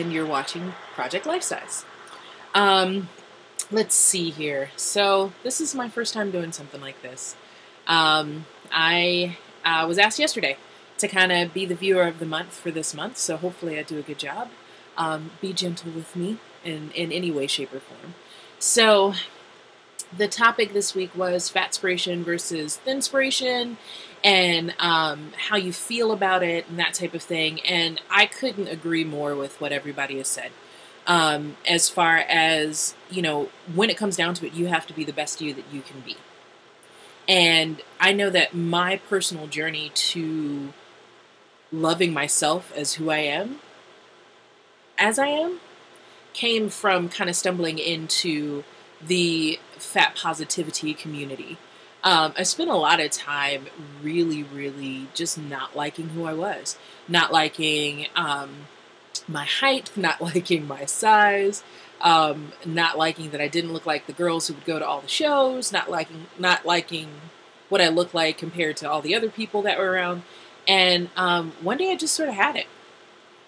and you're watching Project Life Size. Let's see here. So this is my first time doing something like this. I was asked yesterday to kind of be the viewer of the month for this month, so hopefully I do a good job. Be gentle with me in any way, shape, or form. So the topic this week was fatspiration versus thinspiration, and how you feel about it and that type of thing. And I couldn't agree more with what everybody has said. As far as, you know, when it comes down to it, you have to be the best you that you can be. And I know that my personal journey to loving myself as who I am, as I am, came from kind of stumbling into the fat positivity community. I spent a lot of time really just not liking who I was, not liking my height, not liking my size, not liking that I didn't look like the girls who would go to all the shows, not liking what I looked like compared to all the other people that were around. And one day I just sort of had it.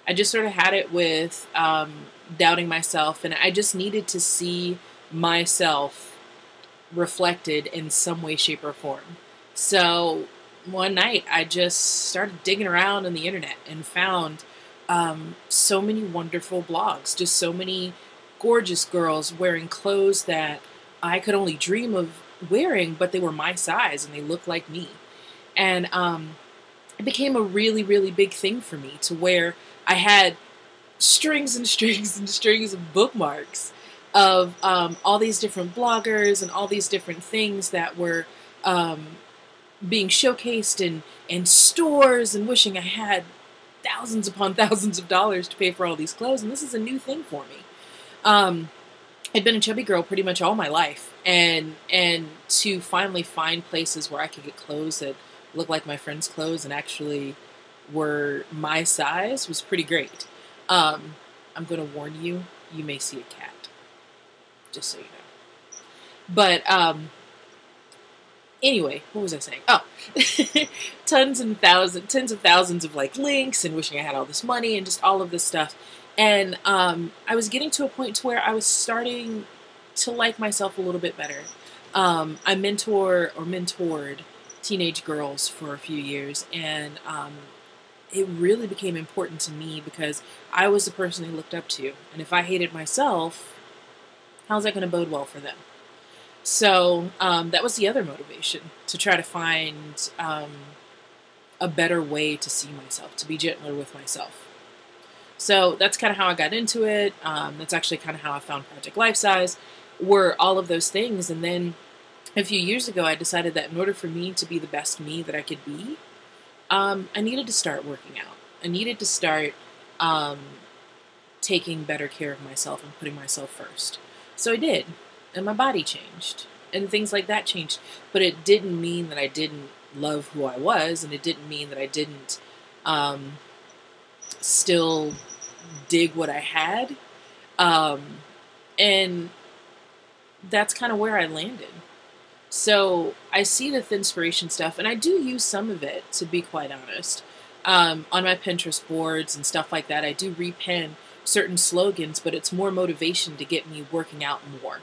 I just sort of had it with doubting myself, and I just needed to see myself reflected in some way, shape, or form. So one night I just started digging around on the internet and found so many wonderful blogs, just so many gorgeous girls wearing clothes that I could only dream of wearing, but they were my size and they looked like me. And it became a really big thing for me, to where I had strings and strings and strings of bookmarks of all these different bloggers and all these different things that were being showcased in stores, and wishing I had thousands upon thousands of dollars to pay for all these clothes. And this is a new thing for me. I'd been a chubby girl pretty much all my life, and to finally find places where I could get clothes that looked like my friends' clothes and actually were my size was pretty great. I'm going to warn you, you may see a cat. Just so you know. But anyway, what was I saying? Oh, tens of thousands of like links, and wishing I had all this money and just all of this stuff. And I was getting to a point to where I was starting to like myself a little bit better. I mentored teenage girls for a few years, and it really became important to me because I was the person they looked up to. And if I hated myself, how's that going to bode well for them? So that was the other motivation, to try to find a better way to see myself, to be gentler with myself. So that's kind of how I got into it. That's actually kind of how I found Project Life Size, were all of those things. And then a few years ago, I decided that in order for me to be the best me that I could be, I needed to start working out. I needed to start taking better care of myself and putting myself first. So I did, and my body changed, and things like that changed. But it didn't mean that I didn't love who I was, and it didn't mean that I didn't still dig what I had. And that's kind of where I landed. So I see the thinspiration stuff, and I do use some of it, to be quite honest. On my Pinterest boards and stuff like that, I do repen certain slogans, but it's more motivation to get me working out more.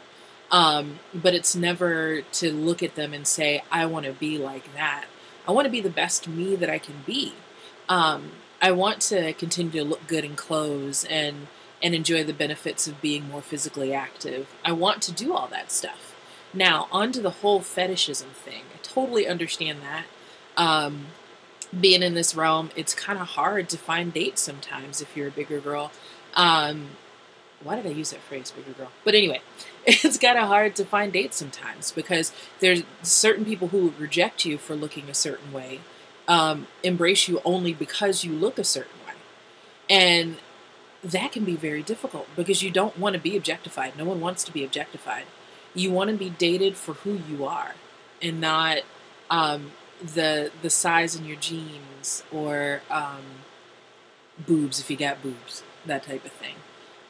But it's never to look at them and say, I want to be like that. I want to be the best me that I can be. I want to continue to look good in clothes and enjoy the benefits of being more physically active. I want to do all that stuff. Now, onto the whole fetishism thing. I totally understand that. Being in this realm, it's kind of hard to find dates sometimes if you're a bigger girl. Why did I use that phrase, bigger girl? But anyway, it's kind of hard to find dates sometimes, because there's certain people who would reject you for looking a certain way, embrace you only because you look a certain way. And that can be very difficult, because you don't want to be objectified. No one wants to be objectified. You want to be dated for who you are, and not the size in your jeans, or boobs if you got boobs, that type of thing.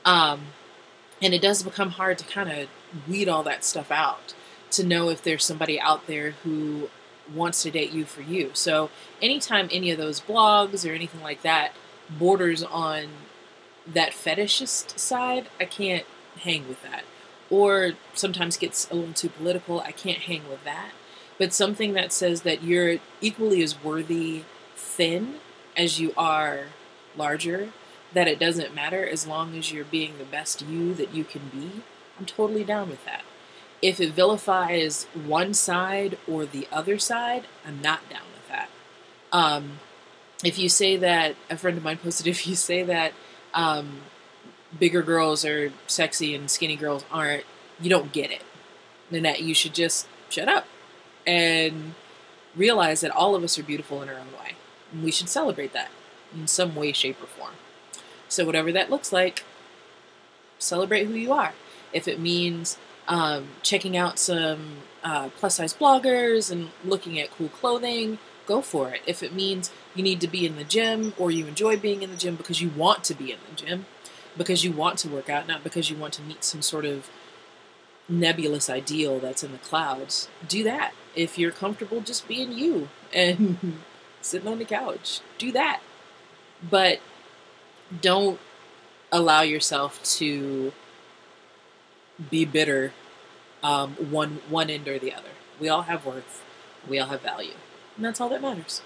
And it does become hard to kind of weed all that stuff out, to know if there's somebody out there who wants to date you for you. So anytime any of those blogs or anything like that borders on that fetishist side, I can't hang with that. Or sometimes gets a little too political, I can't hang with that. But something that says that you're equally as worthy thin as you are larger, that it doesn't matter as long as you're being the best you that you can be, I'm totally down with that. If it vilifies one side or the other side, I'm not down with that. Um, if you say that, a friend of mine posted, if you say that um, bigger girls are sexy and skinny girls aren't, you don't get it. And that you should just shut up and realize that all of us are beautiful in our own way. And we should celebrate that in some way, shape, or form. So whatever that looks like, celebrate who you are. If it means checking out some plus-size bloggers and looking at cool clothing, go for it. If it means you need to be in the gym or you enjoy being in the gym because you want to be in the gym, because you want to work out, not because you want to meet some sort of nebulous ideal that's in the clouds, do that. If you're comfortable just being you and sitting on the couch, do that. But don't allow yourself to be bitter one end or the other. We all have worth. We all have value. And that's all that matters.